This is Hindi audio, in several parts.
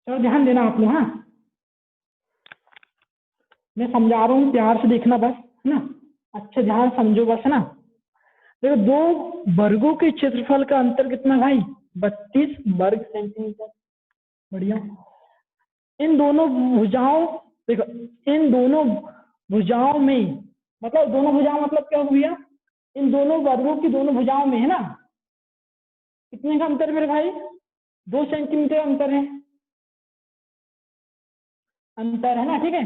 चलो ध्यान देना आप लोग। हाँ, मैं समझा रहा हूँ, प्यार से देखना बस, है ना। अच्छा ध्यान समझो बस, है ना। देखो, दो वर्गों के क्षेत्रफल का अंतर कितना भाई? 32 वर्ग सेंटीमीटर। बढ़िया। इन दोनों भुजाओं, देखो, इन दोनों भुजाओं में, मतलब दोनों भुजाओं मतलब क्या हो गया? इन दोनों वर्गों की दोनों भुजाओं में, है ना, कितने का अंतर है मेरे भाई? 2 सेंटीमीटर अंतर है, अंतर है ना। ठीक है,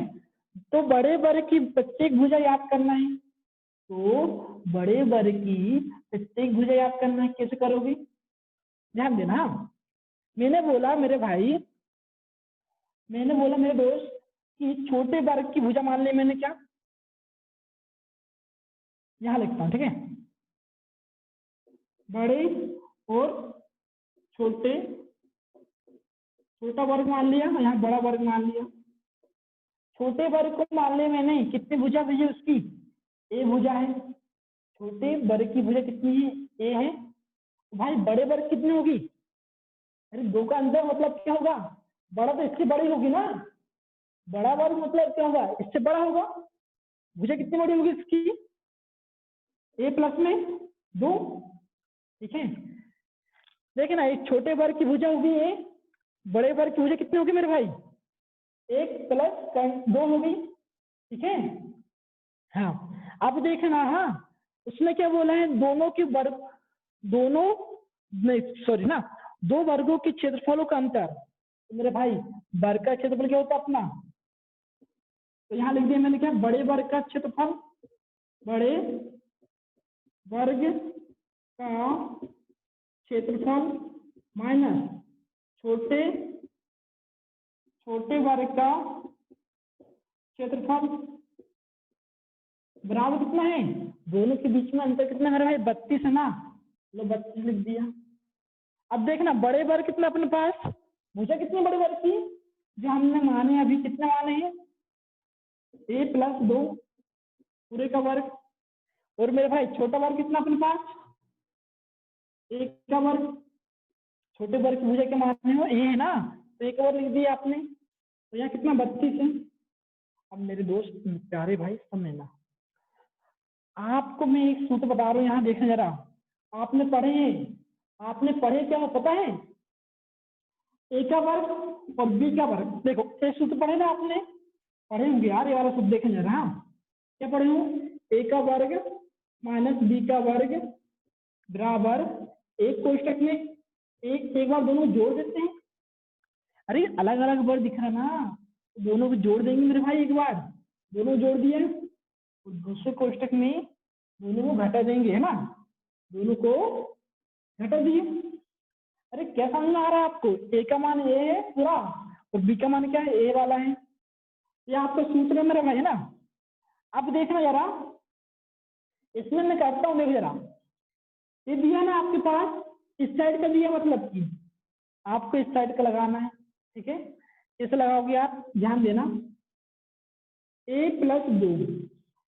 तो बड़े वर्ग की प्रत्येक भुजा याद करना है। तो बड़े वर्ग की प्रत्येक भुजा याद करना है, कैसे करोगे? ध्यान देना। मैंने बोला मेरे भाई, मैंने बोला मेरे दोस्त कि छोटे वर्ग की भुजा मान ली मैंने, क्या? यहां लिखता हूं, ठीक है। बड़े और छोटे, छोटा वर्ग मान लिया, यहाँ बड़ा वर्ग मान लिया। छोटे वर्ग को मान लिया मैंने, कितनी भुजा भैया उसकी? ए भुजा है। छोटे वर्ग की भुजा कितनी है? ए है। भाई बड़े वर्ग कितनी होगी? अरे दो का अंतर मतलब क्या होगा? बड़ा तो इससे बड़ी होगी ना। बड़ा वर्ग मतलब क्या होगा? इससे बड़ा होगा। भुजा कितनी बड़ी होगी इसकी? ए प्लस में 2। ठीक है, देखिए ना, एक छोटे वर्ग की भुजा होगी ए, बड़े वर्ग की भुजा कितनी होगी मेरे भाई? 1 प्लस 2 होगी। ठीक है, हाँ। अब देखना, हाँ, उसने क्या बोला है? दोनों की वर्ग, दोनों, नहीं सॉरी ना, दो वर्गों के क्षेत्रफलों का अंतर। तो मेरे भाई वर्ग का क्षेत्रफल क्या होता है अपना? तो यहाँ लिख दिया मैंने, क्या? बड़े वर्ग का क्षेत्रफल, बड़े वर्ग का क्षेत्रफल माइनस छोटे, छोटे वर्ग का क्षेत्रफल बराबर कितना है? दोनों के बीच में अंतर कितना है मेरे भाई? 32 है ना। लो 32 लिख दिया। अब देखना, बड़े वर्ग कितना अपने पास? भुजा कितनी बड़े वर्ग की जो हमने माने अभी? कितने माने हैं? ए प्लस 2 पूरे का वर्ग। और मेरे भाई छोटा वर्ग कितना अपने पास? एक का वर्ग। छोटे वर्ग की भुजा के माने हो ए है ना, तो एक वर्ग लिख दिया आपने। तो यहाँ कितना? 32 है। अब मेरे दोस्त प्यारे भाई समझना, आपको मैं एक सूत्र बता रहा हूँ, यहाँ देखना जरा। आपने पढ़े हैं, आपने पढ़े क्या हो पता है? ए का वर्ग और बी का वर्ग। देखो ये सूत्र पढ़े ना आपने? पढ़े होंगे यार, ये वाला सूत्र देखें जरा। हाँ, क्या पढ़े हो? ए का वर्ग माइनस बी का वर्ग बराबर एक कोष्टक में एक बार दोनों जोड़ देते हैं। अरे अलग अलग वर्ग दिख रहा ना, दोनों को जोड़ देंगे मेरे भाई एक बार। दोनों जोड़ दिए, और दूसरे कोष्टक में दोनों को घटा देंगे, है ना। दोनों को घटा दिए। अरे क्या समझ में आ रहा है आपको? ए का मान ए है पूरा, और बी का मान क्या है? ए वाला है। ये आपका सूत्र है मेरा भाई, है ना। अब देखना जरा, इसमें मैं करता हूँ, देखो जरा। ये दिया ना आपके पास, इस साइड का दिया, मतलब कि आपको इस साइड का लगाना है। ठीक है, कैसे लगाओगे आप? ध्यान देना। ए प्लस 2,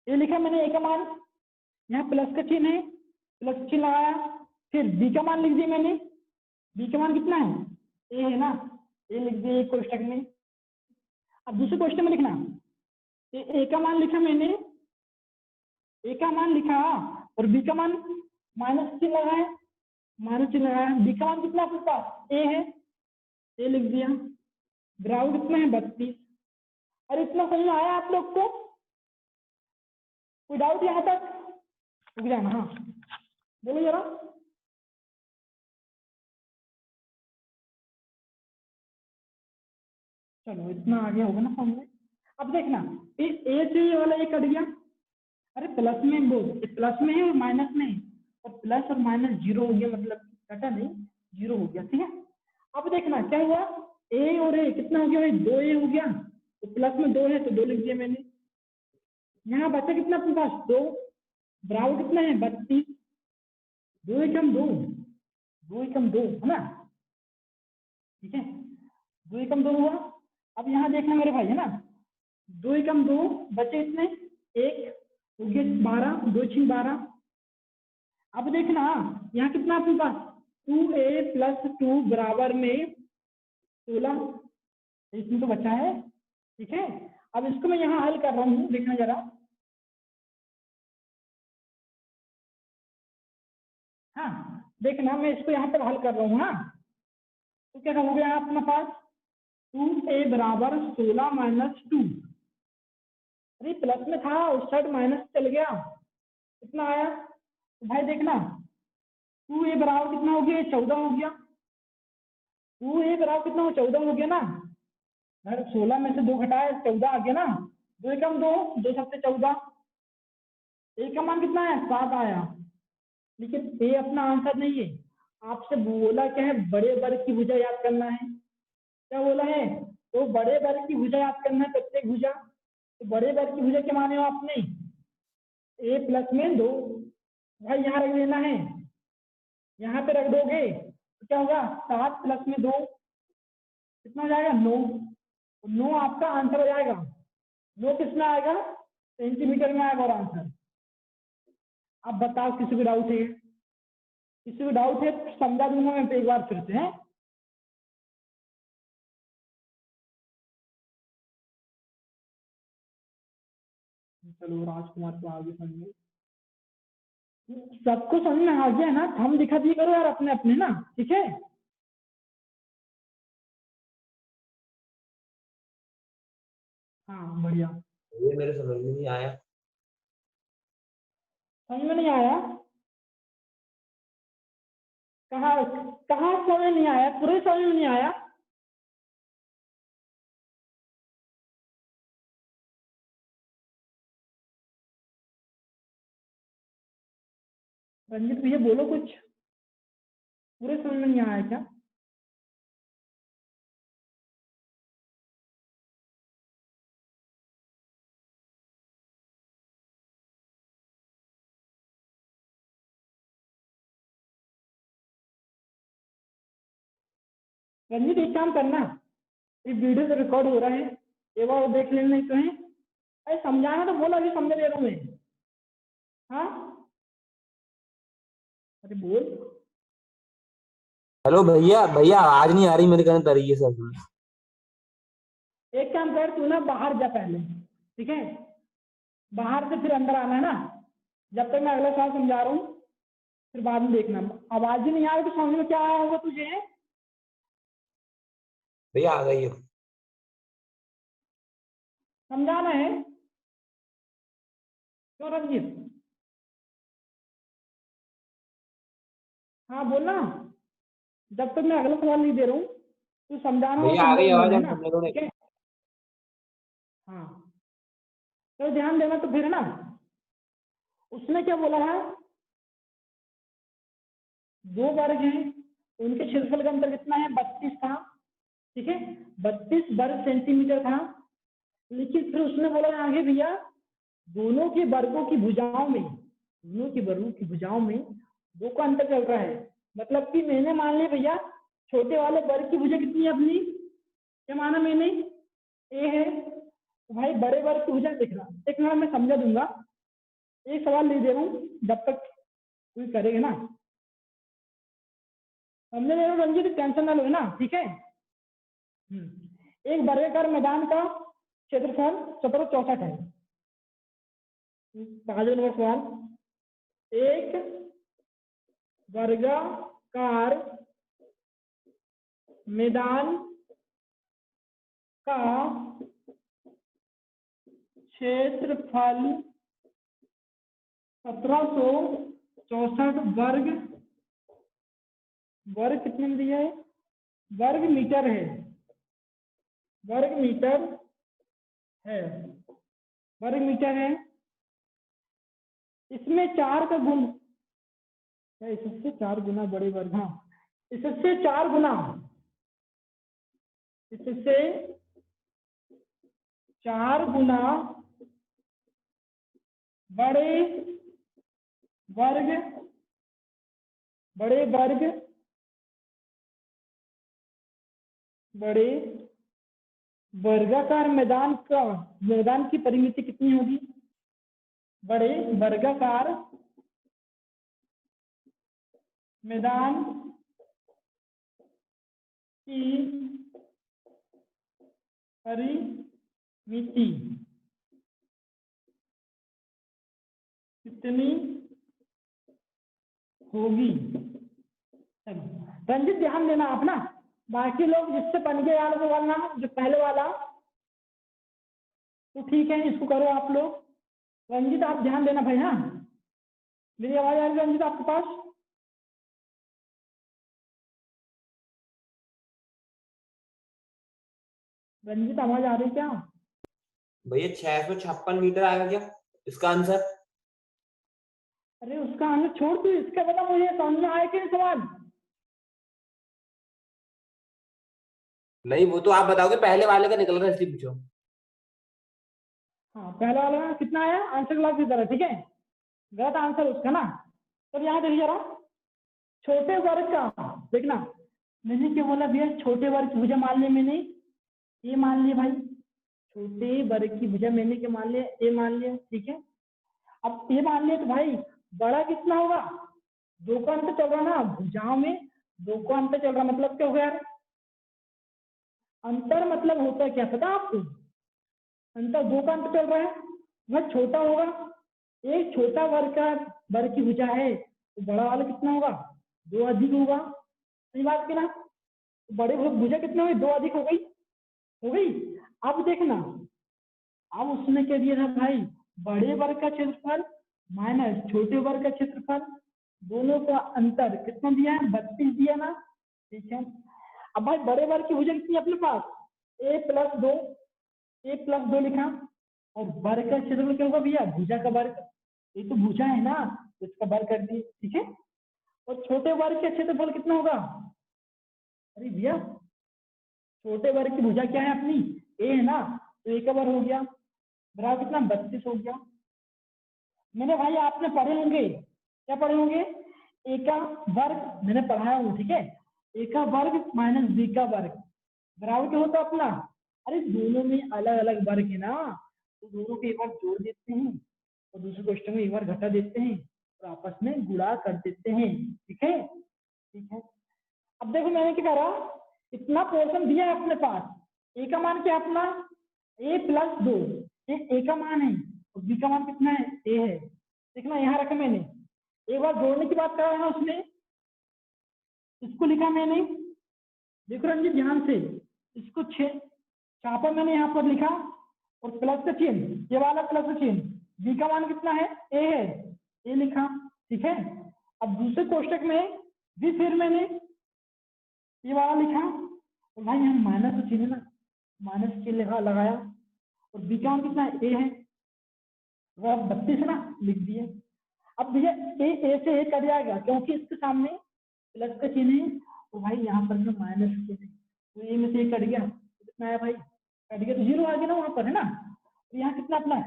ये लिखा मैंने ए का मान, यहाँ प्लस का चिन्ह है, प्लस चिन्ह लगाया। फिर बी का मान लिख दिया मैंने। बी का मान कितना है? ए है ना, ए लिख दिया एक कोष्टक में। अब दूसरे कोष्टक में लिखना, ए का मान लिखा मैंने, ए का मान लिखा, और बी का मान माइनस चिन्ह लगाया, माइनस चिन्ह लगाया। बी का मान कितना आपके पास? ए है, ए लिख दिया। बराबर कितना है? 32। अरे इतना समझ में आया आप लोग को? कोई डाउट यहाँ तक? रुक जाना, हाँ बोलो जरा। चलो इतना आगे होगा ना समझ में। अब देखना, ए से ये वाला ये कट गया। अरे प्लस में, वो प्लस में है और माइनस में है, और प्लस और माइनस जीरो हो गया, मतलब कटा नहीं, जीरो हो गया। ठीक है, अब देखना क्या हुआ? ए और ए कितना हो गया भाई? 2 ए हो गया, तो प्लस में 2 है तो 2 लिख दिया मैंने। यहाँ बचा कितना अपने पास? 2। बराबर कितना है? 32। 2 एकम 2, 2 एकम 2 है ना। ठीक है, 2 एकम 2 हुआ। अब यहाँ देखना मेरे भाई, है ना, 2 एकम 2 बचे इतने, एक हो गया 12, 2 6 12। अब देखना यहाँ कितना अपने पास? 2a प्लस 2 बराबर में 16। इसमें तो बचा है, ठीक है। अब इसको मैं यहाँ हल कर रहा हूँ, देखना जरा। हाँ देखना, मैं इसको यहाँ पर हल कर रहा हूँ। हाँ तो क्या हो गया अपना पास, 2a बराबर 16 माइनस 2। अरे प्लस में था, उस साइड माइनस चल गया, कितना आया तो भाई देखना, 2a बराबर कितना हो गया, 14 हो गया। 2a बराबर कितना हो, 14 हो गया ना। अगर 16 में से 2 घटाए 14 आ गया ना। 2 एकम 2, 2 सबसे 14, ए का मान कितना है, 7 आया। लेकिन ए अपना आंसर नहीं है, आपसे बोला क्या है, बड़े वर्ग की भुजा याद करना है। क्या बोला है, तो बड़े वर्ग की भुजा याद करना है, प्रत्येक भुजा। तो बड़े वर्ग की भुजा के माने हो आपने, ए प्लस में 2, भाई यहाँ रख लेना है, यहाँ पे रख दोगे तो क्या होगा, 7 प्लस में 2 कितना हो जाएगा, 9। 9 आपका आंसर हो जाएगा। 9 किसमें आएगा, सेंटीमीटर में आएगा और आंसर। अब बताओ किसी को डाउट है, किसी को डाउट है समझा दूंगा मैं एक बार फिर से है। चलो राजकुमार को आगे समझो, सबको समझ में आ गया ना, हम दिखा दिए करो यार अपने अपने ना, ठीक है। हाँ बढ़िया। ये मेरे समझ में नहीं आया। समझ में नहीं आया, कहाँ कहाँ समझ में नहीं आया, पूरे समझ में नहीं आया। रंजित भैया बोलो कुछ, पूरे समझ में नहीं आया क्या। रंजित एक काम करना, ये वीडियो से रिकॉर्ड हो रहा है, एक बार देख लेना, नहीं तो है। अरे समझाना तो बोला, अभी समझ ले रहा हूँ मैं। हाँ अरे बोल। हेलो भैया, भैया आवाज नहीं आ रही मेरे कहने तरीके से। एक काम कर, तू ना बाहर जा पहले, ठीक है, बाहर से फिर अंदर आना है ना। जब तक मैं अगला सवाल समझा रहा हूँ, फिर बाद में देखना। आवाज ही नहीं आ रही तो समझ में क्या आया होगा तुझे। भैया आ गई है। समझाना है, क्यों रंजीत। हाँ बोलना, जब तक मैं अगला सवाल नहीं दे रहा हूँ, तू समझाना और भैया आ गई समझाऊंगा आवाज, मैं हम ना, समझ रहे ठीक है। हाँ तो ध्यान देना तो फिर ना, उसने क्या बोला है, 2 वर्ग हैं, उनके क्षेत्रफल का अंतर कितना है, 32 था, ठीक है। 32 वर्ग सेंटीमीटर था। लेकिन फिर उसने बोला आगे भैया, दोनों के वर्गों की भुजाओं में, दोनों के वर्गों की भुजाओं में 2 का अंतर चल रहा है। मतलब कि मैंने मान लिया भैया, छोटे वाले वर्ग की भुजा कितनी है अपनी, क्या माना मैंने, ए है। तो भाई बड़े वर्ग की भुजा देखना, एक मिनट मैं समझा दूंगा, एक सवाल ले दे रहा हूँ, जब तक कोई करेगा ना। समझे ले रहा हूँ रंजीत, टेंशन ना लो ना, ठीक है। एक वर्गाकार मैदान का क्षेत्रफल 1764 है। पांचवा नंबर सवाल, एक वर्गाकार मैदान का क्षेत्रफल 1764 वर्ग, वर्ग कितने में दिया है, वर्ग मीटर है, वर्ग मीटर है, वर्ग मीटर है। इसमें 4 का गुण है, इससे 4 गुना बड़े वर्ग, हाँ इससे 4 गुना, इससे 4 गुना बड़े वर्ग, बड़े वर्ग, बड़े वर्गाकार मैदान का, मैदान की परिमिति कितनी होगी, बड़े वर्गाकार मैदान की परिमिति कितनी होगी। चलो रंजित ध्यान देना आप ना, बाकी लोग जिससे बन गया यार वो वाला जो पहले वाला तो ठीक है, इसको करो आप लोग। रंजित आप ध्यान देना भाई। हाँ मेरी आवाज आ रही है रंजित आपके पास? रंजित आवाज आ रही क्या? भैया 656 मीटर आएगा क्या इसका आंसर? अरे उसका आंसर छोड़ तू, इसका बता मुझे समझ में आया कि नहीं सवाल? नहीं वो तो आप बताओगे, पहले वाले का निकल रहा है इसलिए पूछो। हाँ पहला वाला कितना आया आंसर क्लास की तरह, ठीक है गलत आंसर उसका ना। तो यहाँ देखिए जरा, छोटे वर्ग का देखना, मैंने क्या बोला भैया, छोटे वर्ग की भुजा मान लिया मैंने, ये मान लिया भाई, छोटे वर्ग की भुजा मैंने क्या मान लिया, ये मान लिया, ठीक है। अब ये मान लिया तो भाई बड़ा कितना होगा, दो का अंतर चल रहा ना भुजाओं में, दो का अंतर चल रहा, मतलब क्या हो गया यार, अंतर मतलब होता है क्या पता आपको, अंतर दो का अंतर चल रहा है, वह छोटा होगा, एक छोटा वर्ग की भुजा है तो बड़ा वाला कितना होगा, दो अधिक होगा, सही बात की ना। तो बड़े भुजा कितना हुई, दो अधिक हो गई, हो गई। अब देखना, अब उसने क्या दिया था भाई, बड़े वर्ग का क्षेत्रफल माइनस छोटे वर्ग का क्षेत्रफल, दोनों का अंतर कितना दिया है, 32 दिया ना, ठीक है। अब भाई बड़े वर्ग की भुजा कितनी है अपने पास, a+2, a+2 लिखा, और वर्ग का क्षेत्रफल क्या होगा भैया, भुजा का वर्ग, ये तो भुजा है ना तो इसका वर्ग कर दिए, ठीक है। और छोटे वर्ग का क्षेत्रफल कितना होगा, अरे भैया छोटे वर्ग की भुजा क्या है अपनी, ए है ना, तो ए का वर्ग हो गया, बराबर कितना 32 हो गया। मैंने भाई आपने पढ़े होंगे, क्या पढ़े होंगे, ए का वर्ग मैंने पढ़ाया हूँ, ठीक है, ए का वर्ग माइनस बी का वर्ग बराबर क्या होता अपना, अरे दोनों में अलग अलग वर्ग है ना, तो दोनों को एक बार जोड़ देते हैं और दूसरे क्वेश्चन में एक बार घटा देते हैं और आपस में गुणा कर देते हैं, ठीक है, ठीक है। अब देखो मैंने क्या करा, इतना पोर्शन दिया है अपने पास, ए का मान क्या अपना, a+2, ये ए का मान है और बी का मान कितना है, ए है, देखना यहाँ रखा मैंने, एक बार जोड़ने की बात करा है ना उसने, इसको लिखा मैंने, देखो रंजित ध्यान से, इसको छापा मैंने यहाँ पर लिखा और प्लस का चिन्ह, ये वाला प्लस का चिन्ह, बी का मान कितना है, ए है, ए लिखा, ठीक है। अब दूसरे कोष्टक में भी फिर मैंने ये वाला लिखा और भाई यहाँ माइनस का चिन्ह है ना, माइनस के लिखा लगाया और बी का मान कितना है, ए है, वह 32 ना लिख दिए। अब भैया ए से ए कट जाएगा क्योंकि इसके सामने प्लस का चिन्ह है तो भाई यहाँ पर ना माइनस चिन्ह है, तो ए में से कट गया तो कितना आया भाई, कट गया तो जीरो आ गया ना वहां पर, है ना। तो यहाँ कितना अपना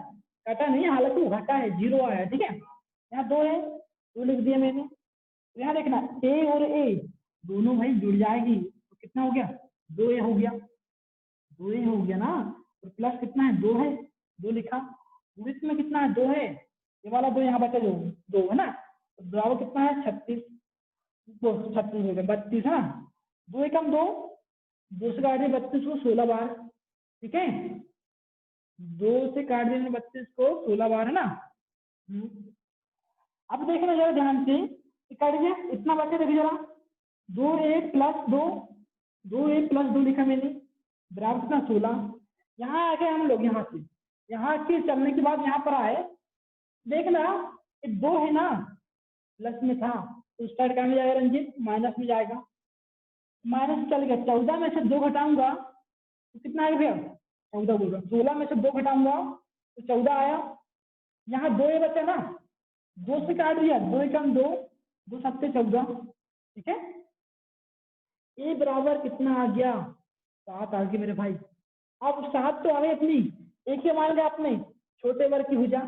कटा नहीं है, हालांकि वो घटा है, जीरो आया, ठीक है। यहाँ दो है तो लिख दिया मैंने, तो यहाँ देखना ए और ए दोनों भाई जुड़ जाएगी तो कितना हो गया, दो ए हो गया, दो ए हो गया ना, और प्लस कितना है, दो है, दो लिखा, विथ में कितना है, दो है, ये वाला दो यहाँ बचा, दो है ना, तो बराबर कितना है 36, दो 36 हो गया 32 है ना, दो एकम दो, दो से काट दिया 32 को 16 बार, ठीक है, दो से काट दिया 32 को 16 बार, है ना। अब देखना जरा ध्यान से, कट गया इतना बचा, देखिए जरा, 2a+2, 2a+2 लिखा मैंने, बराबर कितना 16, यहाँ आ गए हम लोग, यहाँ से यहाँ के चलने के बाद यहाँ पर आए, देखना ये दो है ना, प्लस में था तो स्टार्ट कहाँ में जाएगा रंजित, माइनस में जाएगा, माइनस चल गया, 14 में से 2 घटाऊंगा तो कितना आएगा भैया, 14 बोल रहा, 16 में से 2 घटाऊंगा तो 14 आया, यहाँ दो ये बचा ना, दो से काट दिया, दो एकम दो, दो सत्ते 14, ठीक है। ए बराबर कितना आ गया, 7 आ गया मेरे भाई। अब 7 तो आ गई अपनी, एक ही मान लिया आपने, छोटे वर्ग की भुजा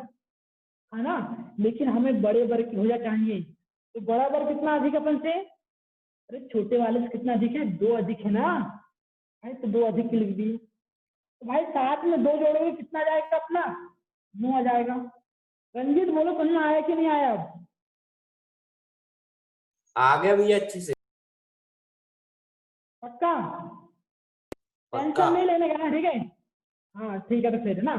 है ना, लेकिन हमें बड़े वर्ग की भुजा चाहिए, तो बड़ा वर्ग कितना अधिक अपन से, अरे छोटे वाले से कितना अधिक है, दो अधिक है ना भाई, तो दो अधिक लिख दिए, तो भाई 7 में 2 जोड़ोगे कितना जाएगा अपना, 9 आ जाएगा। रंजीत बोलो समझ में आया कि नहीं आया, अब आ गया भैया अच्छे से, पक्का, पक्का। टेंशन नहीं लेने का, ठीक है। हाँ ठीक है, तो फिर है ना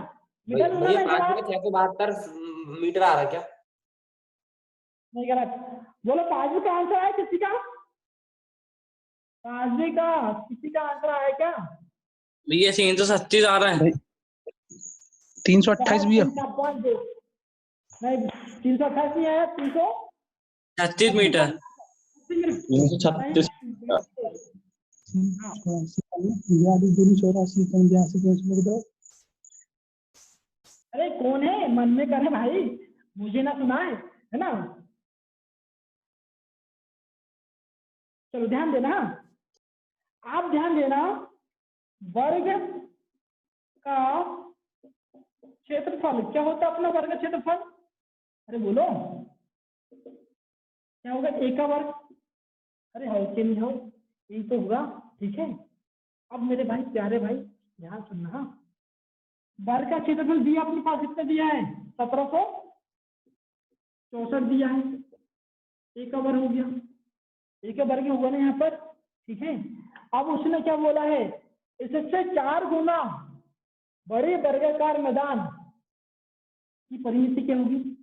मीटर में भैया ना 5,672 मीटर आ रहा है क्या? नहीं गलत। बोलो पांचवी का आंसर है किसी का? पांचवी का किसी का आंसर आया क्या? भैया 337 आ रहा है। भाई 328 भैया। नहीं 328 नहीं आया, 36 मीटर। 336 अरे कौन है मन में करे भाई, मुझे ना सुनाए, है ना। चलो ध्यान देना, आप ध्यान देना। वर्ग का क्षेत्रफल क्या होता है अपना वर्ग क्षेत्रफल? अरे बोलो क्या होगा? ए का वर्ग। अरे हो कि नहीं हो, यही तो होगा। ठीक है, अब मेरे भाई प्यारे भाई ध्यान सुनना। वर्ग का क्षेत्रफल दिया अपने पास, कितना दिया है? 1764 दिया है। ए का वर्ग हो गया, ए का वर्ग होगा ना यहाँ पर। ठीक है, अब उसने क्या बोला है? इससे 4 गुना बड़े वर्गाकार मैदान की परिमिति क्या होगी?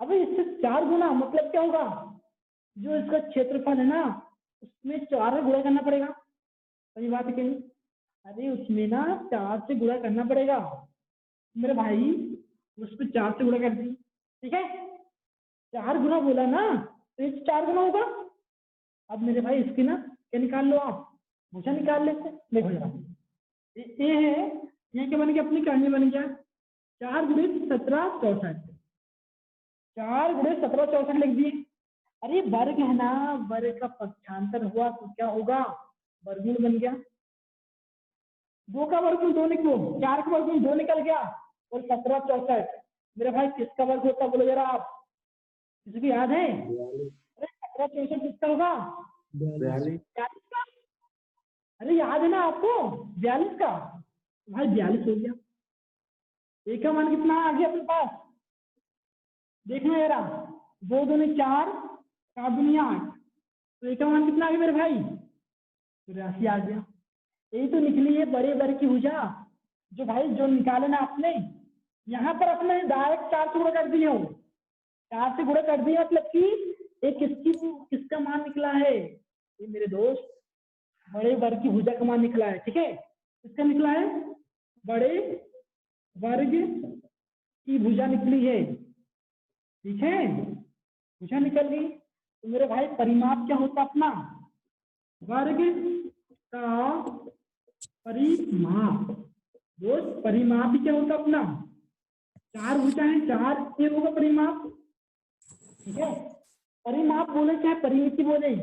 अब इससे 4 गुना मतलब क्या होगा? जो इसका क्षेत्रफल है ना, उसमें 4 से गुणा करना पड़ेगा। सही बात है कहीं? अरे उसमें ना 4 से गुणा करना पड़ेगा मेरे भाई, उस पर 4 से गुणा कर दी। ठीक है, 4 गुना बोला ना, तो ये 4 गुना होगा। अब मेरे भाई इसकी ना क्या निकाल लो आप, भूषा निकाल लेते। देखो जरा, ये है, ये क्या बन गया? अपनी कहानी बन गया 4 गुणित 1764। 4 गुणित 1764 लिख दिए। अरे वर्ग है ना, वर्ग का पक्षांतर हुआ तो क्या होगा? वर्गमूल बन गया। 2 का वर्गमूल 2 निकलो, 4 का वर्गमूल 2 निकल गया, और 1764 मेरे भाई किसका वर्ग होता बोलो जरा आप, किसी को याद है? अरे 1764 किसका होगा? 42 का। अरे याद है ना आपको 42 का? भाई 42 हो गया। एक का मान कितना आ गया अपने पास? देखना जरा, 2 दूनी 4, 4 दूनी 8, तो एक का मान कितना आ गया मेरे भाई? 84 आ गया। यही तो निकली है बड़े वर्ग की भुजा, जो भाई जो निकाले ना आपने, यहाँ पर अपने डायरेक्ट 4 से गुणा कर दिए हो। 4 से गुणा कर दिया मतलब कि एक किसका मान निकला है? ये मेरे दोस्त बड़े वर्ग की भुजा का मान निकला है। ठीक है, किसका निकला है? बड़े वर्ग की भुजा निकली है। ठीक है, भुजा निकल गई तो मेरे भाई परिमाप क्या होता अपना? वर्ग का परिमाप। दोस्त परिमाप क्या होता अपना? 4 भुजा है, 4 ये होगा परिमाप। ठीक है, परिमाप बोले चाहे परिमिति बोले,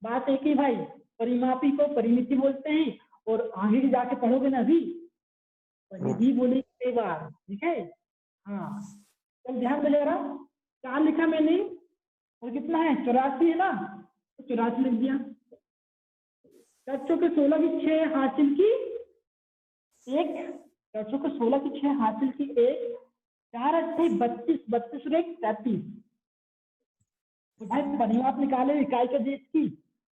बात एक ही भाई। परिमापी को परिमिति बोलते हैं, और आगे जाके पढ़ोगे ना अभी, परिधि बोले कई बार। ठीक है, हाँ तो ध्यान देगा। 4 लिखा मैंने, और कितना है? 84 है ना, तो 84 लिख दिया। 4 के 16 की 6 हासिल की 1, 4 के 16 की 6 हासिल की 1, 4 8 32, 32 और 1 33। तो भाई परिमाप निकाले इकाई का देश की,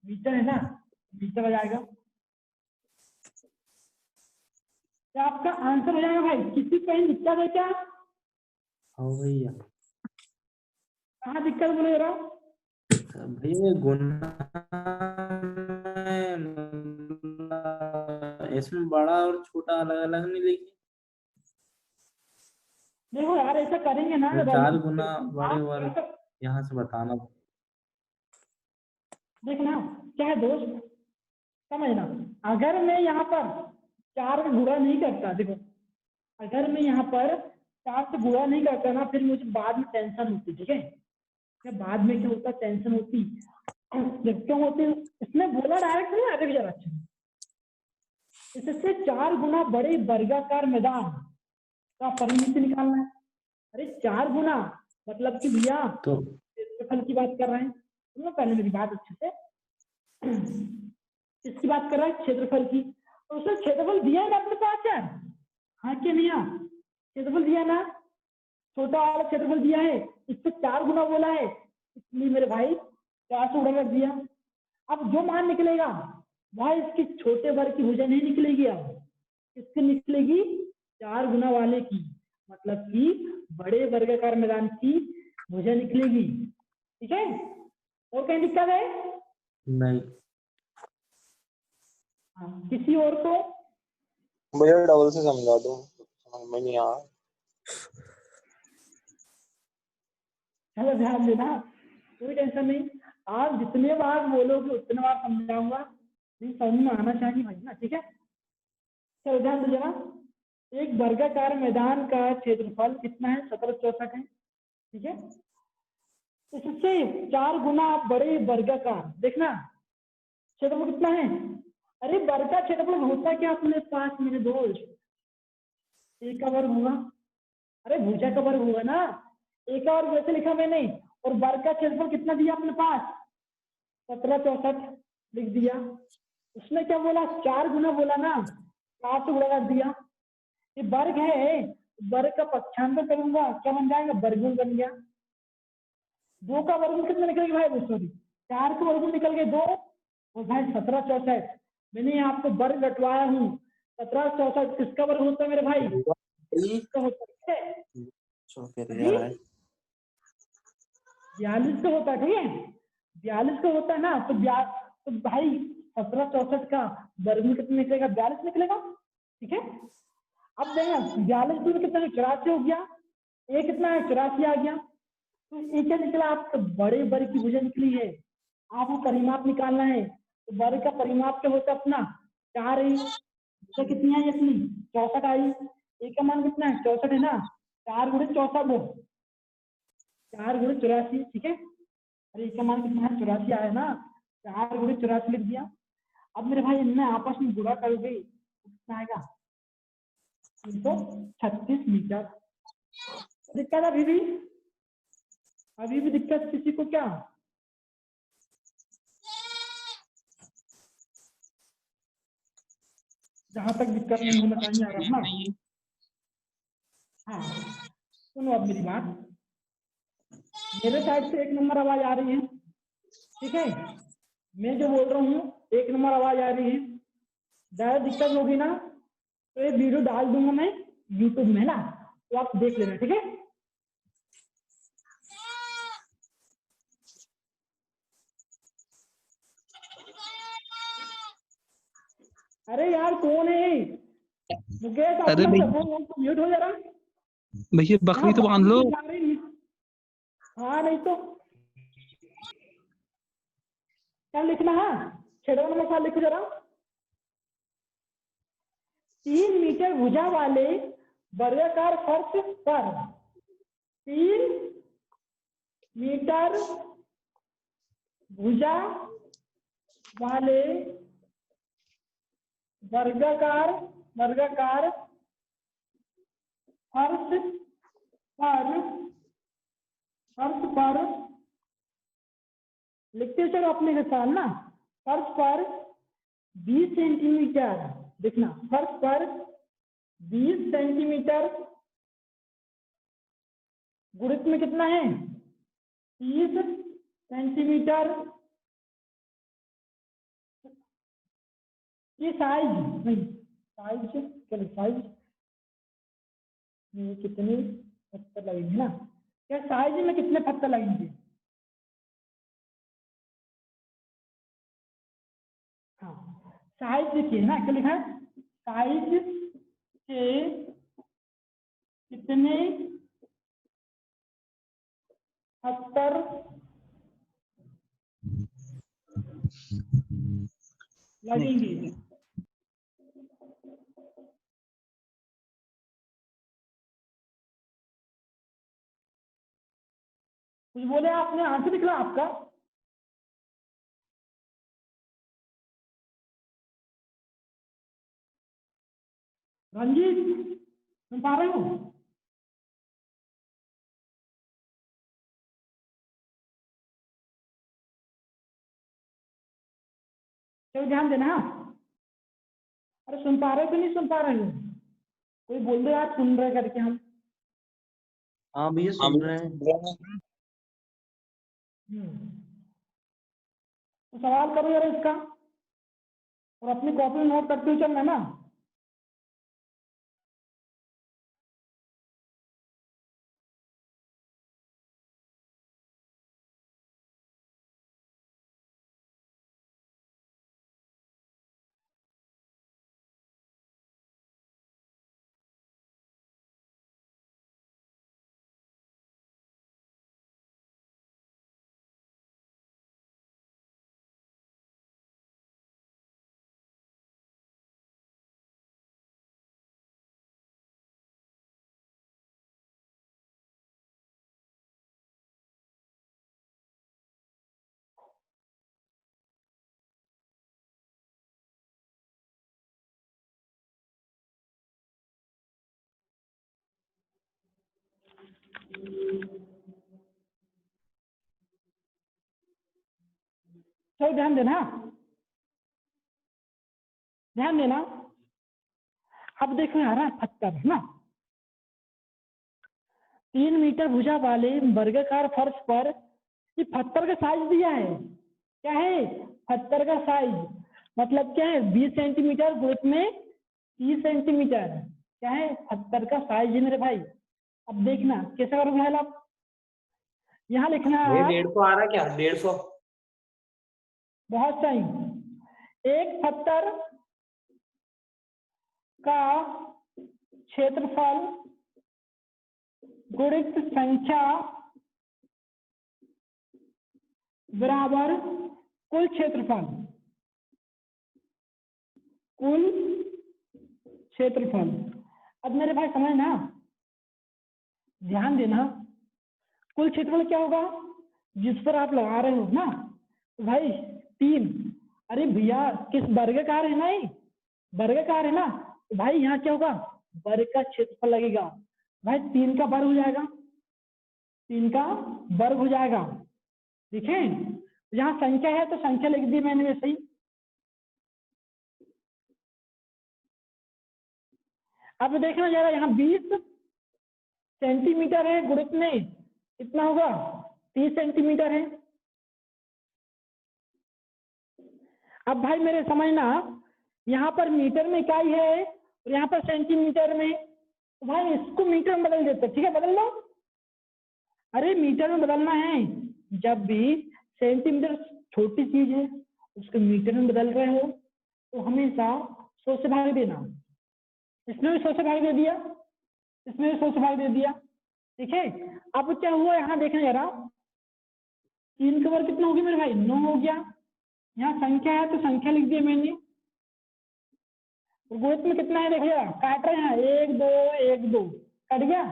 मीटर है ना, मीटर आ जाएगा। क्या आपका आंसर हो जाएगा भाई? किसी कहीं दिक्कत है क्या? हाँ भैया। कहाँ दिक्कत बोले जरा? भैया गुना इसमें बड़ा और छोटा अलग अलग नहीं लिखी? देखो यार ऐसा करेंगे ना, 4 गुना बड़े वर्ग यहाँ से बताना। देखना क्या है दोस्त, समझना। अगर मैं यहाँ पर 4 का गुणा नहीं करता, देखो अगर मैं यहाँ पर 4 से गुणा नहीं करता ना, फिर मुझे बाद में टेंशन होती। ठीक है, क्या बाद में क्या होता? टेंशन होती। क्यों होती? इसमें बोला डायरेक्ट नहीं, आगे भी जरा अच्छा। इससे 4 गुना बड़े वर्गाकार मैदान का परिमिति निकालना है। अरे 4 गुना मतलब कि भैया तो क्षेत्रफल की बात कर रहे हैं, सुनो पहले मेरी बात अच्छे से। इसकी बात कर रहा है क्षेत्रफल की, तो उसने क्षेत्रफल दिया है ना अपने पास यार, हाँ क्या नहीं? क्षेत्रफल दिया ना, छोटा वाला क्षेत्रफल दिया है, इससे 4 गुना बोला है, इसलिए मेरे भाई 4 से गुणा कर दिया। अब जो मान निकलेगा वह इसकी छोटे वर्ग की भुजा नहीं निकलेगी, अब किसकी निकलेगी? 4 गुना वाले की, मतलब कि बड़े वर्गाकार मैदान की भुजा निकलेगी। ठीक है, और कहीं दिक्कत है? नहीं हाँ, किसी और को? भैया डबल से समझा दो, समझ में नहीं आ। चलो ध्यान देना, कोई टेंशन नहीं, आप जितने बार बोलोगे उतने बार समझाऊंगा, नहीं समझ में आना चाहिए भाई ना। ठीक है, चलो ध्यान दीजिए ना, एक वर्गाकार मैदान का क्षेत्रफल कितना है? 1764 है। ठीक है, इससे 4 गुना बड़े वर्गाकार, देखना क्षेत्रफल कितना है? अरे वर्ग का क्षेत्रफल होता क्या अपने पास मेरे दोस्त? एक का वर्ग होगा, अरे भुजा का वर्ग होगा ना, एक का वर्ग वैसे लिखा मैंने, और वर्ग का क्षेत्रफल कितना दिया अपने पास? 1764 लिख दिया। उसने क्या बोला? 4 गुना बोला ना, 4 से गुणा कर दिया। ये वर्ग है, वर्ग का पक्षांतर करूंगा, क्या बन जाएगा? वर्गमूल बन गया। 2 का वर्गमूल कितना निकल गया भाई? सॉरी, 4 का वर्गमूल निकल गए 2, और भाई 1764 मैंने आपको वर्ग रटवाया हूँ। 1764 किसका वर्ग होता है मेरे भाई? इसका होता है। ठीक है, 42 का होता है। ठीक है, 42 का होता है ना, तो भाई 1764 का वर्गमूल कितना निकलेगा? 42 निकलेगा। ठीक है, अब देखना 42 में कितना? 84 हो गया, ये कितना है? 84 आ गया। तो ये क्या निकला? आपका बड़े वर्ग की भुजा निकली है। आपको परिमाप निकालना है, तो वर्ग का परिमाप क्या होता है अपना? 4 है। भुजा कितनी आई अपनी? 64 आई। एक का मान कितना है? 64 है ना, 4 गुणे 64, 4 गुणे 84। ठीक है, अरे एक का मान कितना है? 84 आया ना, 4 गुणे 84 लिख दिया। अब मेरे भाई इनमें आपस में गुणा करोगे कितना आएगा? 336 मीटर। दिक्कत अभी भी दिक्कत किसी को क्या? जहां तक दिक्कत नहीं होना चाहिए आ रहा ना। हाँ, सुनो अब मेरी बात, मेरे साइड से 1 नंबर आवाज आ रही है। ठीक है, मैं जो बोल रहा हूँ 1 नंबर आवाज आ रही है। ज्यादा दिक्कत होगी ना तो ये वीडियो डाल दूंगा मैं यूट्यूब में ना, तो आप देख लेना। ठीक है, अरे यार कौन है? मुकेश अरे अपना भैया, सब म्यूट हो जा रहा। भैया बकरी तो बांध लो। हाँ नहीं तो क्या लिखना है? 6 नंबर का लिखो जरा। 3 मीटर भुजा वाले वर्गाकार फर्श पर 3 मीटर भुजा वाले वर्गाकार वर्गाकार फर्श पर लिखते चलो अपने के साथ ना, फर्श पर 20 सेंटीमीटर, देखना फर्श पर 20 सेंटीमीटर गुणित में कितना है? 30 सेंटीमीटर। ये साइज नहीं, साइज चलो साइज में कितने पत्थर लगेंगे ना, क्या साइज में कितने पत्थर लगेंगे? हाँ, साइज देखिए ना, क्या लिखा है? साइज के कितने पत्थर लगेंगे? कुछ बोले आपने? आंसर निकला आपका? रंजीत सुन पा रहे हो? चलो ध्यान देना। अरे सुन पा रहे हो कि नहीं सुन पा रहे हो? कोई बोल दो यार सुन रहे करके हम। हाँ भैया सुन रहे हैं। तो सवाल करो यार इसका, और अपनी कॉपी में नोट करते हुए चलना ना। चलो ध्यान देना, ध्यान देना। अब देखो यार 70 है ना, 3 मीटर भुजा वाले वर्गाकार फर्श पर ये 70 का साइज दिया है। क्या है? 70 का साइज मतलब क्या है? 20 सेंटीमीटर गुणित में 30 सेंटीमीटर। क्या है? 70 का साइज है मेरे भाई। अब देखना कैसे करोगे हल आप। यहाँ लिखना है ये आप, 150 आ रहा क्या? 150? बहुत सही। एक 70 का क्षेत्रफल गुणित संख्या बराबर कुल क्षेत्रफल। कुल क्षेत्रफल। अब मेरे भाई समझ ना, ध्यान देना। कुल क्षेत्रफल क्या होगा जिस पर आप लगा रहे हो ना, तो भाई 3। अरे भैया किस वर्गाकार है ना, ये वर्गाकार है ना, तो भाई यहाँ क्या होगा? वर्ग का क्षेत्रफल लगेगा। भाई 3 का वर्ग हो जाएगा, 3 का वर्ग हो जाएगा। ठीक है, यहाँ संख्या है तो संख्या लिख दी मैंने वैसे ही। अब देखना जरा, यहाँ 20 सेंटीमीटर है गुणित में कितना होगा? 30 सेंटीमीटर है। अब भाई मेरे समझना, यहाँ पर मीटर में इकाई है और यहाँ पर सेंटीमीटर में, तो भाई इसको मीटर में बदल देते। ठीक है, बदल लो। अरे मीटर में बदलना है, जब भी सेंटीमीटर छोटी चीज है उसको मीटर में बदल रहे हो तो हमेशा 100 से भाग देना। इसमें भी 100 से भाग दे दिया, इसमें भी 100 से भाग दे दिया। ठीक है, अब क्या हुआ यहाँ देखना जरा, 3 का वर्ग कितना हो गया मेरे भाई? 9 हो गया। यहाँ संख्या है तो संख्या लिख दिया मैंने। गुणित में कितना है देखो जरा, काट रहे हैं 1 2 1 2 कट गया,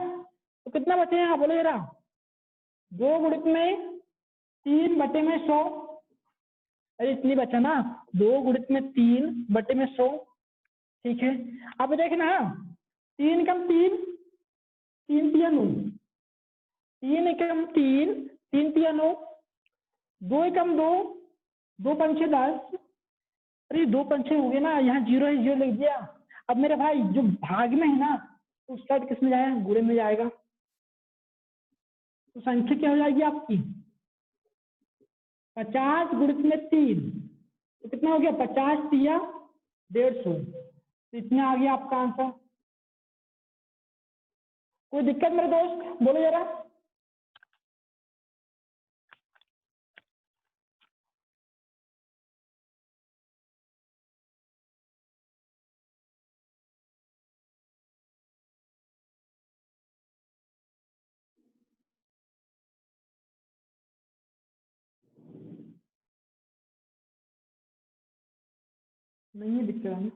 तो कितना बचे यहाँ बोलो जरा? 2 गुणित में 3 बटे में 100। अरे इतनी बचा ना, 2 गुणित में 3 बटे में 100। ठीक है, अब देखना 3 कम 3 3 तिया 9, 3 कम 3 3 तिया 9, 2 कम 2 2 पंचे 10। अरे 2 पंचे हो गए ना, यहाँ 0 है 0 लिख दिया। अब मेरे भाई जो भाग में है ना उस साइड किस में जाएगा? गुणे में जाएगा। तो संख्या क्या हो जाएगी आपकी? 50 गुणित में 3 तो कितना हो गया? 50 तिया 150। तो इतना आ गया आपका आंसर। कोई दिक्कत मेरे दोस्त बोलो जरा। नहीं है दिक्कत है ना?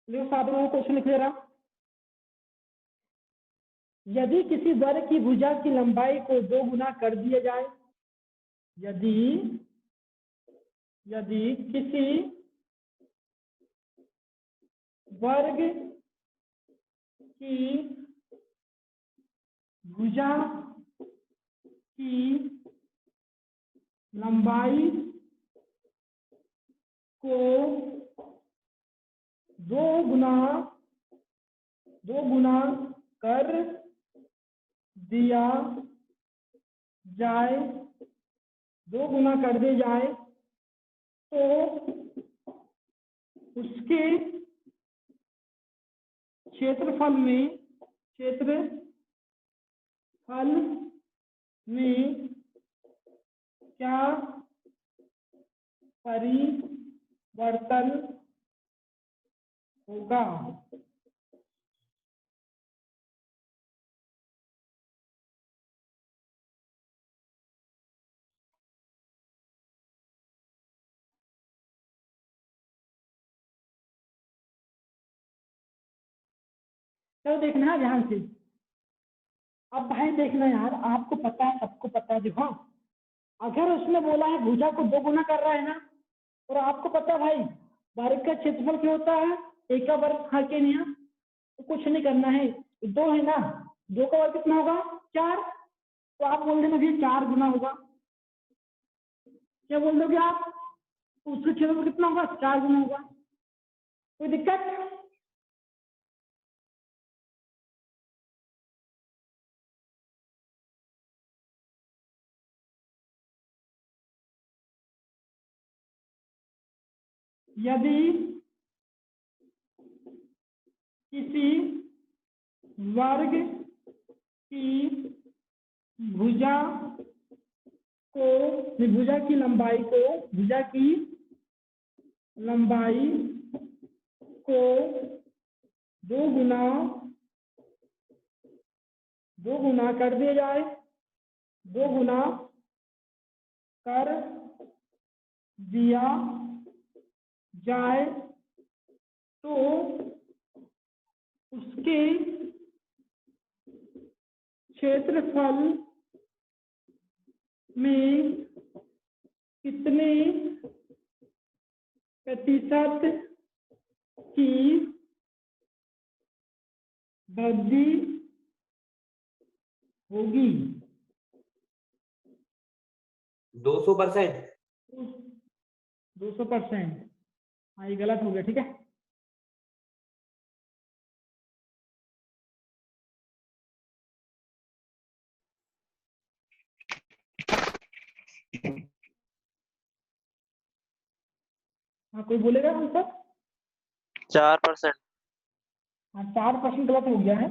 देखो साथ में क्वेश्चन लिख ले रहा। यदि किसी वर्ग की भुजा की लंबाई को 2 गुना कर दिया जाए, यदि किसी वर्ग की भुजा की लंबाई को 2 गुना कर दिया जाए, 2 गुना कर दिया जाए तो उसके क्षेत्रफल में क्या परिवर्तन होगा? चलो देखना ध्यान से। अब भाई देखना यार, आपको पता है, सबको पता है। देखो अगर उसने बोला है भुजा को 2 गुना कर रहा है ना, और आपको पता है भाई वर्ग का क्षेत्रफल क्या होता है, एक का वर्ग हाँ के नहीं, तो कुछ नहीं करना है, 2 है ना, 2 का वर्ग कितना होगा 4, तो आप बोल देना भी 4 गुना होगा, क्या बोल दोगे आप, तो उसका क्षेत्रफल कितना होगा 4 गुना होगा। कोई दिक्कत? यदि किसी वर्ग की भुजा को, भुजा की लंबाई को, भुजा की लंबाई को 2 गुना कर दिया जाए, 2 गुना कर दिया जाए तो उसके क्षेत्रफल में कितने प्रतिशत की वृद्धि होगी? 200%। 200%। हाँ ये गलत हो गया, ठीक है। हाँ कोई बोलेगा आंसर? 4%। हाँ 4% गलत हो गया है।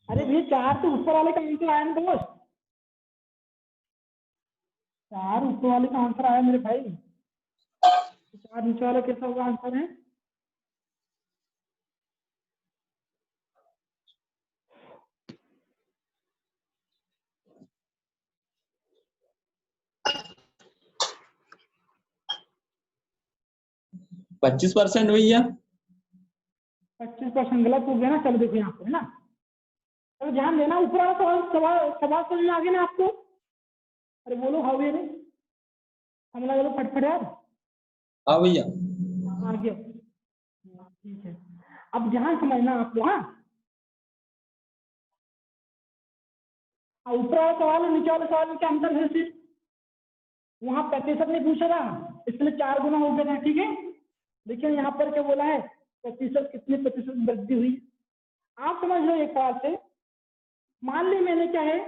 अरे भैया 4 तो ऊपर वाले का आंसर आया ना दोस्त, 4 ऊपर वाले का आंसर आया मेरे भाई, 4 नीचे वाला कैसा होगा आंसर है? है 25% भैया। 25% गलत हो गया ना। चलो देखो यहाँ पे है ना, चलो ध्यान देना, ऊपर वाला सवाल सवाल सवाल समझ में आ गया ना आपको? अरे बोलो हाँ भैया, नहीं समझ लगा तो फटफट यार। हाँ भैया। आ गया, ठीक है। अब ध्यान समझना आप लोग, हाँ ऊपर वाला सवाल और नीचे वाले सवाल में क्या अंतर है? सिर्फ वहां प्रतिशत नहीं पूछा था, इसमें 4 गुना हो गया था, ठीक है। देखिए यहाँ पर क्या बोला है, प्रतिशत, कितने प्रतिशत वृद्धि हुई। आप समझ लो एक बात से, मान ली मैंने क्या है,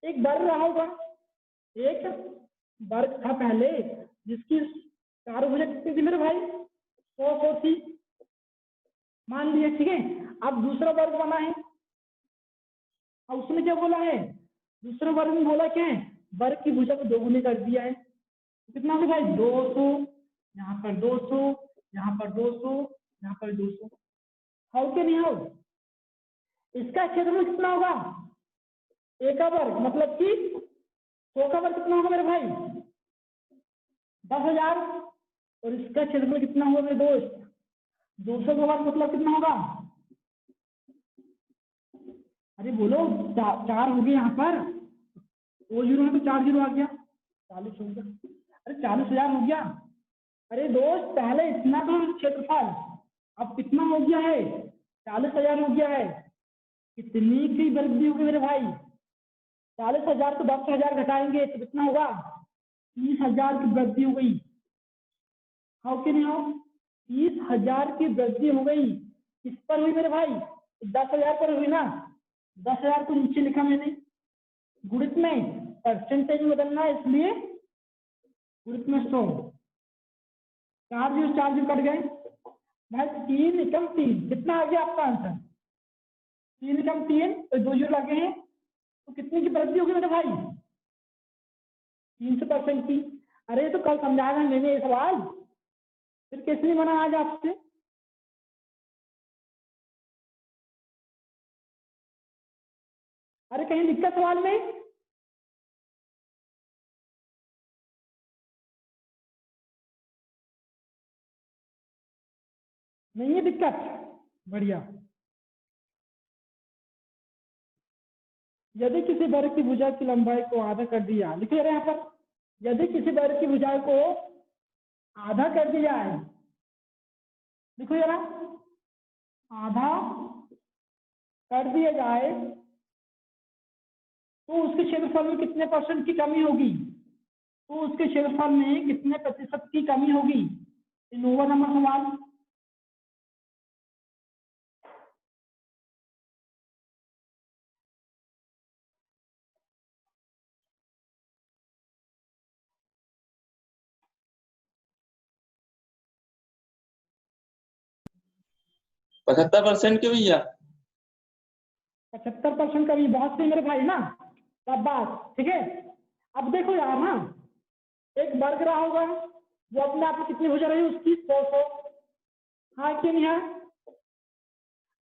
एक वर्ग रहा होगा, एक वर्ग था पहले जिसकी कार्यभुजा कितनी थी मेरे भाई, 100 थी, मान लिया, ठीक है। अब दूसरा वर्ग बना है, और उसने क्या बोला है, दूसरे वर्ग में बोला क्या है, वर्ग की भुजा को 2 गुनी कर दिया है, कितना हो भाई 200, यहाँ पर 200, यहाँ पर 200, यहाँ पर 200, हो के नहीं हो? इसका क्षेत्रफल कितना होगा, ए का वर्ग, मतलब कि 100 का वर्ग कितना होगा मेरे भाई 10,000, और इसका क्षेत्रफल कितना होगा मेरे दोस्त 200 का वर्ग, मतलब कितना होगा, अरे बोलो 4 हो गए यहाँ पर, 2 जीरो है तो 4 जीरो आ गया, 40 हो गया, अरे 40,000 हो गया। अरे दोस्त पहले इतना तो क्षेत्रफल, अब कितना हो गया है 40,000 हो गया है, कितनी की वृद्धि होगी मेरे भाई, 40,000 को 10,000 घटाएंगे तो कितना होगा 30,000 की वृद्धि हो गई, हाँ कि नहीं हो, 30,000 की वृद्धि हो गई। किस पर हुई मेरे भाई 10,000 पर हुई ना, 10,000 को नीचे लिखा मैंने, गुणित में परसेंटेज में बदलना है, इसलिए गुणित में 100, 4 जीरो कट गए भाई, 3 एकम 3, कितना आ गया आपका आंसर, 3 एकम 3, तो 2 जीरो लगे हैं, तो कितनी की वृद्धि होगी मेरे भाई 300% की। अरे तो कल समझाया मैंने ये सवाल, फिर कैसे नहीं बना आज आपसे, अरे कहीं दिक्कत सवाल में? नहीं है दिक्कत, बढ़िया। यदि किसी वर्ग की भुजा की लंबाई को आधा कर दिया, लिखिए यहाँ पर, यदि किसी वर्ग की भुजा को आधा कर दिया है, देखो जरा, आधा कर दिया जाए तो उसके क्षेत्रफल में कितने परसेंट की कमी होगी, तो उसके क्षेत्रफल में कितने प्रतिशत की कमी होगी। 9वां नंबर सवाल। पचहत्तर परसेंट के भैया। 75% कमी, बहुत सही मेरे भाई ना, सब बात ठीक है। अब देखो यार ना, एक वर्ग रहा होगा जो अपने आप में कितनी भुजा रही है उसकी 100, हाँ क्यों नहीं है।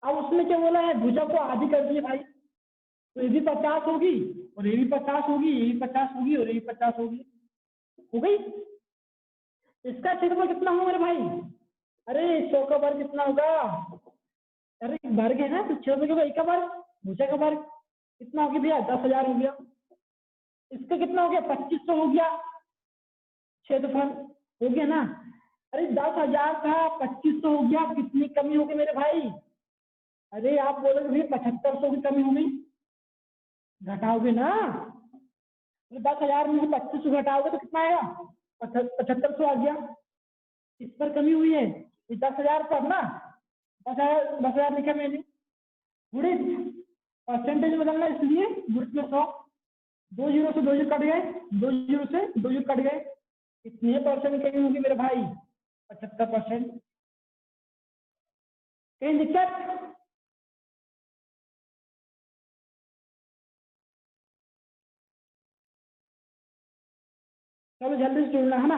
अब उसमें क्या बोला है, भुजा को आधी कर दिए भाई, तो ये भी 50 होगी और ये भी 50 होगी, ये भी 50 होगी और ये भी 50 होगी, हो गई। इसका क्षेत्रफल कितना होगा मेरे भाई, अरे 100 का वर्ग कितना होगा, अरे वर्ग है ना तो 6 का 1 का वर्ग, भुजा का वर्ग कितना हो गया भैया, 10,000 हो गया। इसका कितना हो गया, 2500 हो गया क्षेत्रफल, हो गया ना। अरे 10,000 का 2500 हो गया, कितनी कमी हो गई मेरे भाई, अरे आप बोलोगे भैया 7500 की कमी हो गई, घटाओगे ना, तो 10,000 में से 2500 घटाओगे तो कितना आएगा, 7500 आ गया। इस पर कमी हुई है, 10,000 पर ना, 10,000 लिखा मैंने, गुणित परसेंटेज बदलना इसलिए गुणित में 100, 2 जीरो से 2 जीरो कट गए, 2 जीरो से 2 जीरो कट गए, कितने परसेंट कमी होगी मेरे भाई, 75%। कहीं दिक्कत, चलो जल्दी से जुड़ना है ना।